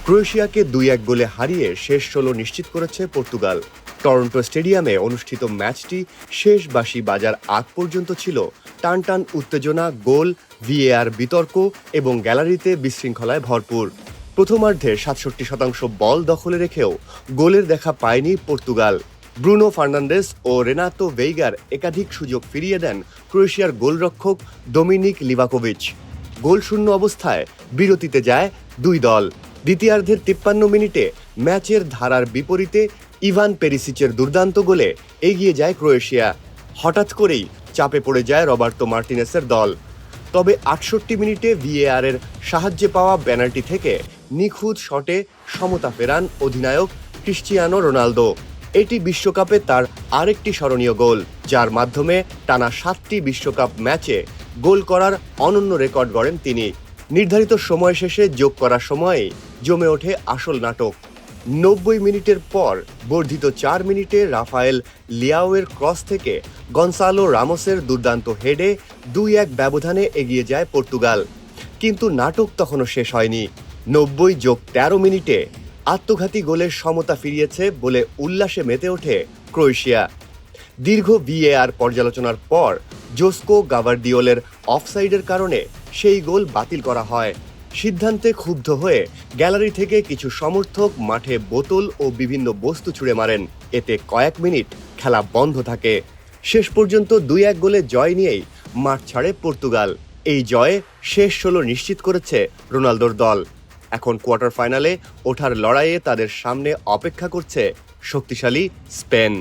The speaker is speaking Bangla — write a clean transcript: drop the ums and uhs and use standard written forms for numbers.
ক্রোয়েশিয়াকে ২-১ গোলে হারিয়ে শেষ ১৬ নিশ্চিত করেছে পর্তুগাল। টরন্টো স্টেডিয়ামে অনুষ্ঠিত ম্যাচটি শেষ বাঁশি বাজার আগ পর্যন্ত ছিল টানটান উত্তেজনা, গোল, ভিএআর বিতর্ক এবং গ্যালারিতে বিশৃঙ্খলায় ভরপুর। প্রথমার্ধে ৬৭% বল দখলে রেখেও গোলের দেখা পায়নি পর্তুগাল। ব্রুনো ফার্নান্দেস ও রেনাতো ভেইগার একাধিক সুযোগ ফিরিয়ে দেন ক্রোয়েশিয়ার গোলরক্ষক দোমিনিক লিভাকোভিচ। গোলশূন্য অবস্থায় বিরতিতে যায় দুই দল। দ্বিতীয়ার্ধের ৫৩ মিনিটে ম্যাচের ধারার বিপরীতে ইভান পেরিসিচের দুর্দান্ত গোলে এগিয়ে যায় ক্রোয়েশিয়া। হঠাৎ করেই চাপে পড়ে যায় রবার্তো মার্টিনেসের দল। তবে ৬৮ মিনিটে ভিএআরের সাহায্যে পাওয়া পেনাল্টি থেকে নিখুঁত শটে সমতা ফেরান অধিনায়ক ক্রিশ্চিয়ানো রোনালদো। এটি বিশ্বকাপে তার আরেকটি স্মরণীয় গোল, যার মাধ্যমে টানা ৭টি বিশ্বকাপ ম্যাচে গোল করার অনন্য রেকর্ড গড়েন তিনি। নির্ধারিত সময় শেষে যোগ করার সময়েই জমে ওঠে আসল নাটক। ৯০ মিনিটের পর বর্ধিত ৪ মিনিটে রাফায়েল লিয়াওয়ের ক্রস থেকে গনসালো রামোসের দুর্দান্ত হেডে ২-১ ব্যবধানে এগিয়ে যায় পর্তুগাল। কিন্তু নাটক তখনও শেষ হয়নি। ৯০+১৩ মিনিটে আত্মঘাতী গোলের সমতা ফিরিয়েছে বলে উল্লাসে মেতে ওঠে ক্রোয়েশিয়া। দীর্ঘ ভিএআর পর্যালোচনার পর জোস্কো গাভার্দিওলের অফসাইডের কারণে সেই গোল বাতিল করা হয়। সিদ্ধান্তে ক্ষুব্ধ হয়ে গ্যালারি থেকে কিছু সমর্থক মাঠে বোতল ও বিভিন্ন বস্তু ছুঁড়ে মারেন। এতে কয়েক মিনিট খেলা বন্ধ থাকে। শেষ পর্যন্ত ২-১ গোলে জয় নিয়েই মাঠ ছাড়ে পর্তুগাল। এই জয়ে শেষ ১৬ নিশ্চিত করেছে রোনালদোর দল। এখন কোয়ার্টার ফাইনালে ওঠার লড়াইয়ে তাদের সামনে অপেক্ষা করছে শক্তিশালী স্পেন।